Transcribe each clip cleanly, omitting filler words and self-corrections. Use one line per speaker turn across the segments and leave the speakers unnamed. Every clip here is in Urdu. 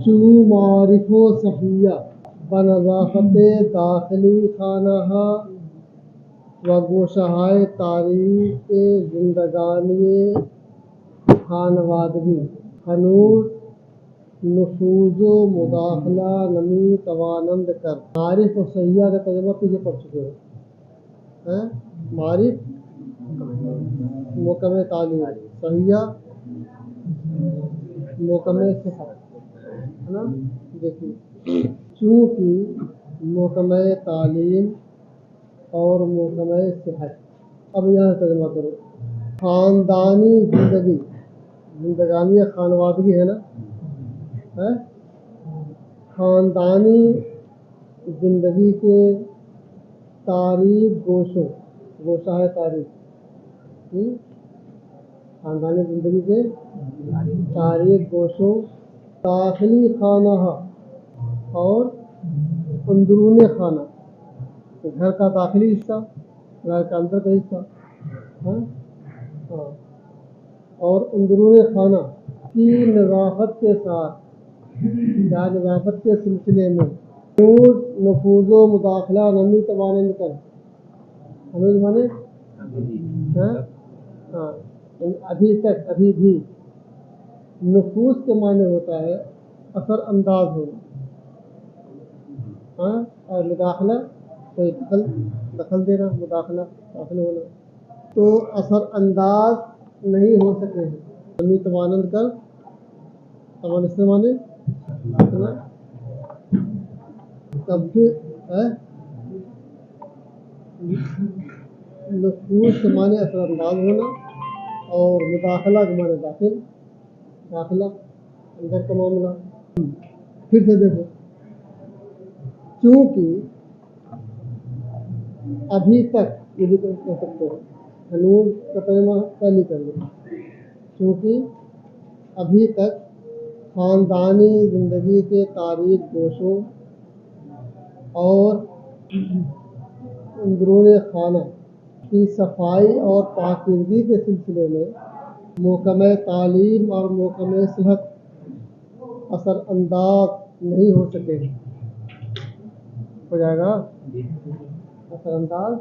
چو معارف و صفیہ بنظافت داخلی خانہ و گوشہائے تاریخ زندگانی خانوادگی ہنوز نفوذ و مداخلہ نمی توانند کر. معارف و صحیحہ کا ترجمہ پیچھے پڑھ چکے ہیں. معارف محکم تعلیم، صحیحہ محکم صحت ہے نا. دیکھیے چونکہ محکم تعلیم اور محکم صحت. اب یہاں سے ترجمہ کرو. خاندانی زندگی، زندگانی خانوادگی ہے نا. خاندانی زندگی کے تاریخ گوشوں، گوشہ ہے تاریخ، خاندانی زندگی کے تاریخ گوشوں، داخلی خانہ اور اندرون خانہ، گھر کا داخلی حصہ، گھر کا اندر کا حصہ اور اندرون خانہ کی نظافت کے ساتھ، یا نظافت کے سلسلے میں نفوذ و مداخلہ نمی توانند کر. ہمیں مانے ابھی تک، ابھی بھی. نفوذ کے معنی ہوتا ہے اثر انداز ہونا، اور مداخلہ کوئی دخل دینا، مداخلہ داخل ہونا. تو اثر انداز نہیں ہو سکے ہیں. نمی توانند کر توان اس معنی تب بھی نفوذ کے معنی اثر انداز ہونا اور مداخلہ کے معنی داخلہ اندر کا معاملہ. پھر سے دیکھو، چونکہ ابھی تک، یہ بھی کہہ سکتے ہیں ہنوز کا ترجمہ پہلی کر لیں. چونکہ ابھی تک خاندانی زندگی کے تاریخ گوشوں اور اندرون خانہ کی صفائی اور پاکیزگی کے سلسلے میں محکمہ تعلیم اور محکمہ صحت اثر انداز نہیں ہو سکے. ہو جائے گا اثر انداز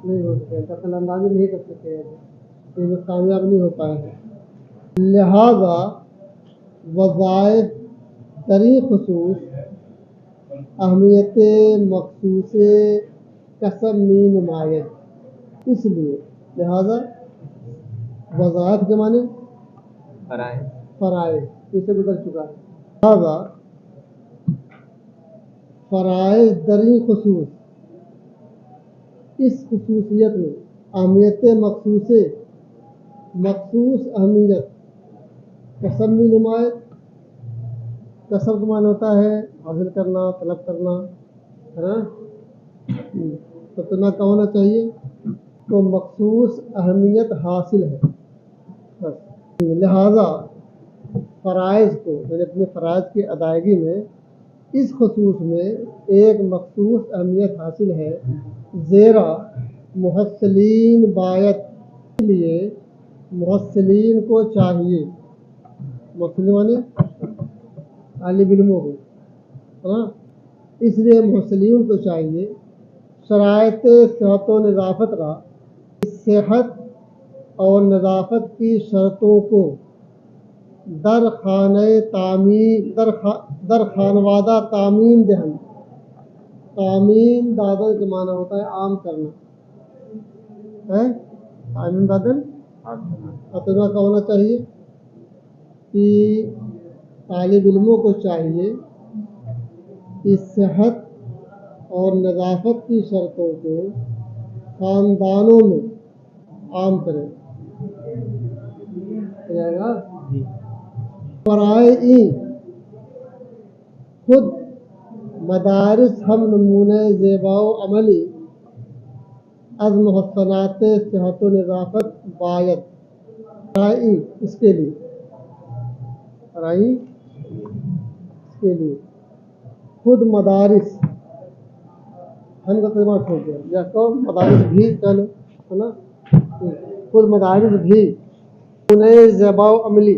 نہیں ہو سکے، دخل اندازی نہیں کر سکے، یہ کامیاب نہیں ہو پائے ہیں. لہذا وظائف تری خصوص اہمیت مخصوص قسم میں نمایت. اس لیے لہذا وظائف کے معنی فرائض، اسے گزر چکا ہے. لہذا فرائض دری خصوص، اس خصوصیت میں اہمیت مخصوص اہمیت قسم میں نمایت. قسم کا معنی ہوتا ہے حاصل کرنا، طلب کرنا، ہے نا. تو اتنا کا ہونا چاہیے تو مخصوص اہمیت حاصل ہے. لہذا فرائض کو، یعنی اپنے فرائض کی ادائیگی میں اس خصوص میں ایک مخصوص اہمیت حاصل ہے. زیرا محصلین باید، اس لیے محصلین کو چاہیے، محصلین مانے طالب علموں کو، اس لیے محصلین کو چاہیے شرائط صحت و نظافت را، صحت اور نظافت کی شرطوں کو در خانہ تعمیم، در خانوادہ تعمیم دہن. تعمیم دادن کے معنی ہوتا ہے عام کرنا. تعمیم دادن اتنا کا ہونا چاہیے کہ طالب علموں کو چاہیے کہ صحت اور نظافت کی شرطوں کو خاندانوں میں عام کریں. جائے گا فرائض خود مدارس ہم نمونہ زیبا و عملی از محسنات صحت و نظافت باید. فرائض اس کے لیے، فرائض اس کے لیے خود مدارس، ہم کا ترجمہ چھوڑ دیا یا تو مدارس بھی چلو ہے نا. خود مدارس بھی نئے زیبا و عملی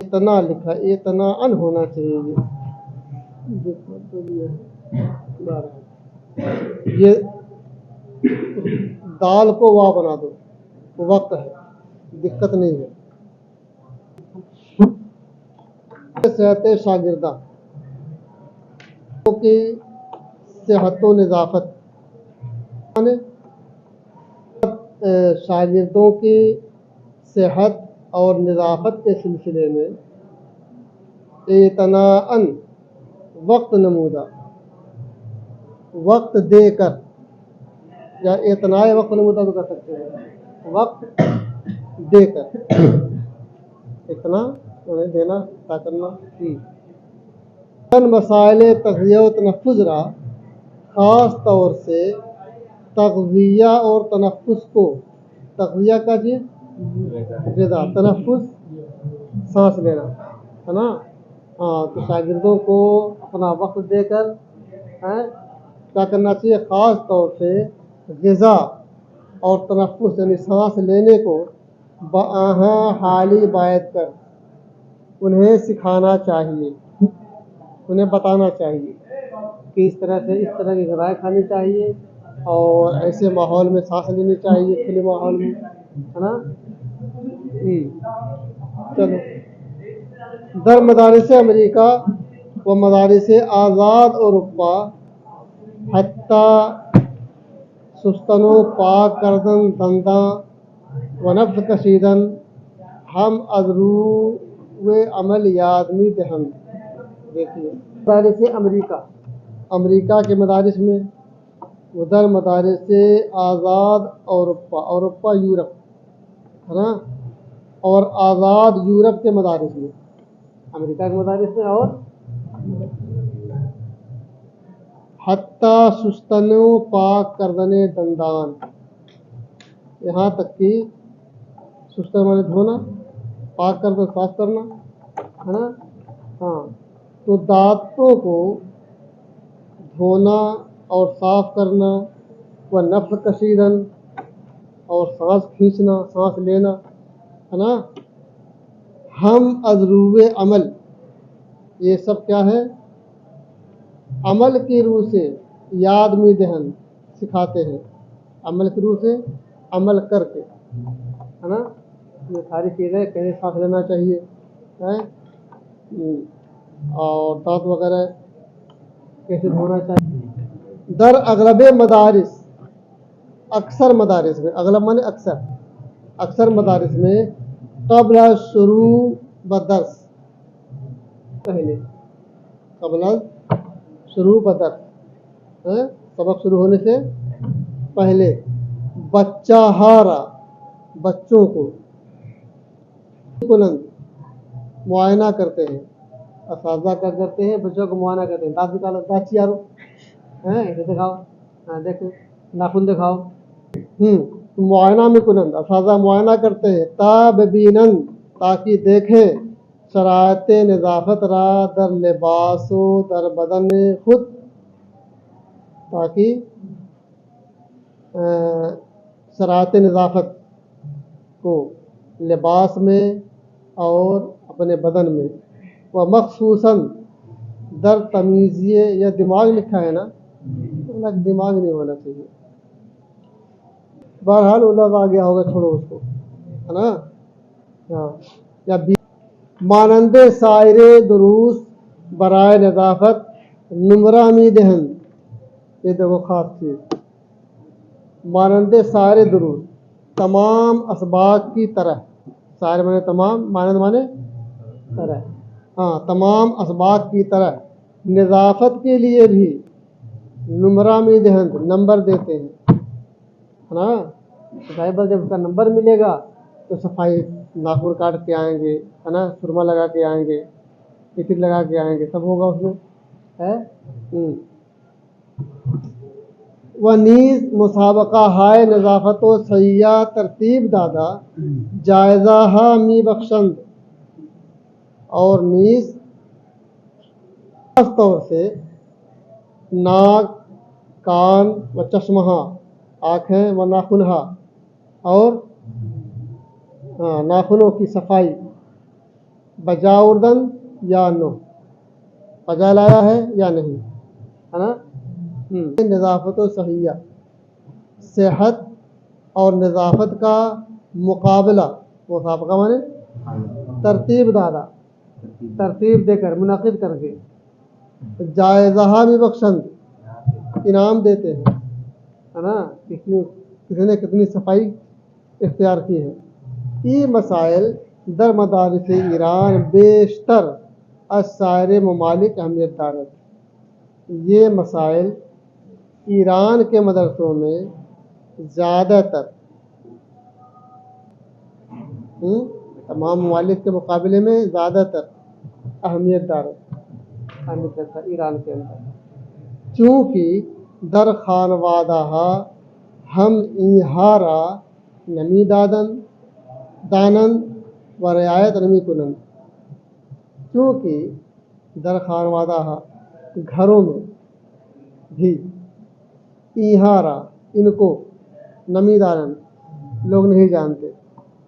اتنا لکھا اتنا ان ہونا چاہیے یہ دال کو وا بنا دو وقت ہے دقت نہیں ہے صحت شاگردہ کی صحت و نظافت شاگردوں کی صحت اور نظافت کے سلسلے میں اعتناءً وقت نمودہ وقت دے کر یا اعتناء وقت نمودہ تو کر سکتے ہیں وقت دے کر اتنا انہیں دینا عطا کرنا مسائل تغذیہ و تنفظ را خاص طور سے تغذیہ اور تنفس کو تغذیہ کا چیز غذا تنفس سانس لینا ہے نا ہاں تو شاگردوں کو اپنا وقت دے کر کیا کرنا چاہیے خاص طور سے غذا اور تنفس یعنی سانس لینے کو بآہاں حالی باعث کر انہیں سکھانا چاہیے انہیں بتانا چاہیے کہ اس طرح کی غذائیں کھانی چاہیے اور ایسے ماحول میں سانس لینی چاہیے کھلے ماحول میں ہے نا چلو در مدارس امریکہ و مدارس آزاد اوروپا حتیٰ سستن و پاک کردن دنداں و نفس کشیدن ہم از رو عمل یادمی دہن دیکھیے مدارس امریکہ کے مدارس میں ادھر مدارس آزاد اوروپا یورپ ہے نا اور آزاد یورپ کے مدارس میں امریکہ کے مدارس میں اور حتیٰ سستن و پاک کردن دندان یہاں تک کہ سستن مانے دھونا پاک کردن صاف کرنا ہے نا ہاں تو دانتوں کو دھونا اور صاف کرنا و نفس کشیدن اور سانس کھینچنا سانس لینا ہے نا ہم از روئے عمل یہ سب کیا ہے عمل کی روح سے یاد میں دہن سکھاتے ہیں عمل کی روح سے عمل کر کے ہے نا یہ ساری چیزیں کیسے سانس لینا چاہیے اور دانت وغیرہ کیسے دھونا چاہیے در اغلب مدارس اکثر مدارس میں اغلب مانے اکثر مدارس میں قبل شروع بدرس پہلے قبل شروع بدرس سبق شروع ہونے سے پہلے بچہ ہارا بچوں کو معائنہ کرتے ہیں اساتذہ کیا کرتے ہیں بچوں کو معائنہ کرتے ہیں دانت نکالو دانت چیارو ایسے دکھاؤ دیکھ ناخن دکھاؤ معائنہ میں کنند اساتذہ معائنہ کرتے ہیں تابینن تاکہ دیکھیں شرائط نظافت را در لباس و در بدن خود تاکہ شرائط نظافت کو لباس میں اور اپنے بدن میں وہ مخصوصاً در تمیزیے یا دماغ لکھا ہے نا دماغ نہیں ہونا چاہیے بہرحال لفظ آ گیا ہوگا چھوڑو اس کو ہے نا ہاں یا مانند سائر دروس برائے نظافت نمرہ می دہن یہ دیکھو خاص چیز مانند سائر دروس تمام اسباق کی طرح سائر مانے تمام مانند مانے طرح ہاں تمام اسباق کی طرح نظافت کے لیے بھی نمرہ میں دہن نمبر دیتے ہیں ہے نا صفائی پر جب اس کا نمبر ملے گا تو صفائی ناخن کاٹ کے آئیں گے ہے نا سرما لگا کے آئیں گے ٹکٹ لگا کے آئیں گے سب ہوگا اس میں ہے وہ نیز مسابقہ ہائے نظافت و سیاح ترتیب دادا جائزہ می بخشند اور نیز خاص طور سے ناک کان و چشمہ آنکھیں و ناخنہا اور ناخنوں کی صفائی بجا اردن یا نو، بجا لایا ہے یا نہیں، ہے نا۔ نظافت و صحیح، صحت اور نظافت کا مقابلہ، مسابقہ مانے ترتیب دادا، ترتیب دے کر، منعقد کر کے، جائزہ بھی بخشند، انعام دیتے ہیں، ہے نا، کسی نے کتنی صفائی اختیار کی ہے۔ یہ مسائل در مدارس ایران بیشتر از سائر ممالک اہمیت دارت، یہ مسائل ایران کے مدرسوں میں زیادہ تر تمام ممالک کے مقابلے میں زیادہ تر اہمیت دارت، اہمیت رکھتا ایران کے اندر، چونکہ در خانوادہ ہم اینہارا نمی دانند و رعایت نمی کنند، کیونکہ در خانوادہ گھروں میں بھی اینہارا ان کو نمی دانند لوگ نہیں جانتے،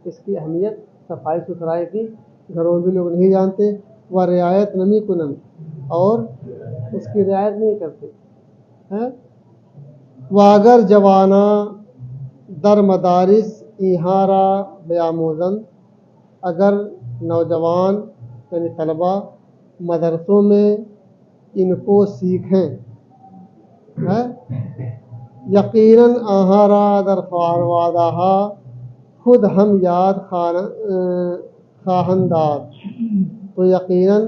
اس کی اہمیت صفائی ستھرائی کی گھروں میں بھی لوگ نہیں جانتے، وہ رعایت نمی کنند اور اس کی رعایت نہیں کرتے ہیں۔ وہ اگر جوانا در مدارس اینہارا بیاموزند، اگر نوجوان یعنی طلبا مدرسوں میں ان کو سیکھیں، یقیناً آہارا در خانوادہ خود ہم یاد خواہنداد، تو یقیناً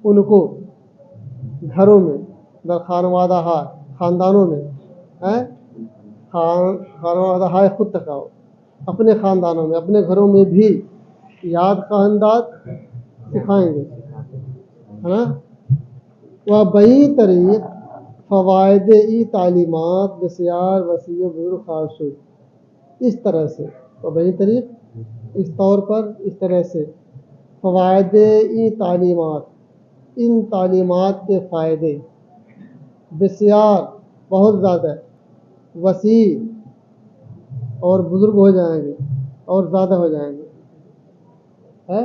ان کو گھروں میں، در خانوادہ خاندانوں میں، خانوادہ خود تکاؤ، اپنے خاندانوں میں، اپنے گھروں میں بھی یاد خواہنداد سکھائیں گے، ہے نا۔ و بئی طریق فوائد ای تعلیمات بسیار وسیع و بزرگ خواہد شد، اس طرح سے، و بئی طریق اس طور پر، اس طرح سے، فوائد ای تعلیمات، ان تعلیمات کے فائدے، بسیار بہت زیادہ، وسیع اور بزرگ ہو جائیں گے اور زیادہ ہو جائیں گے، ہے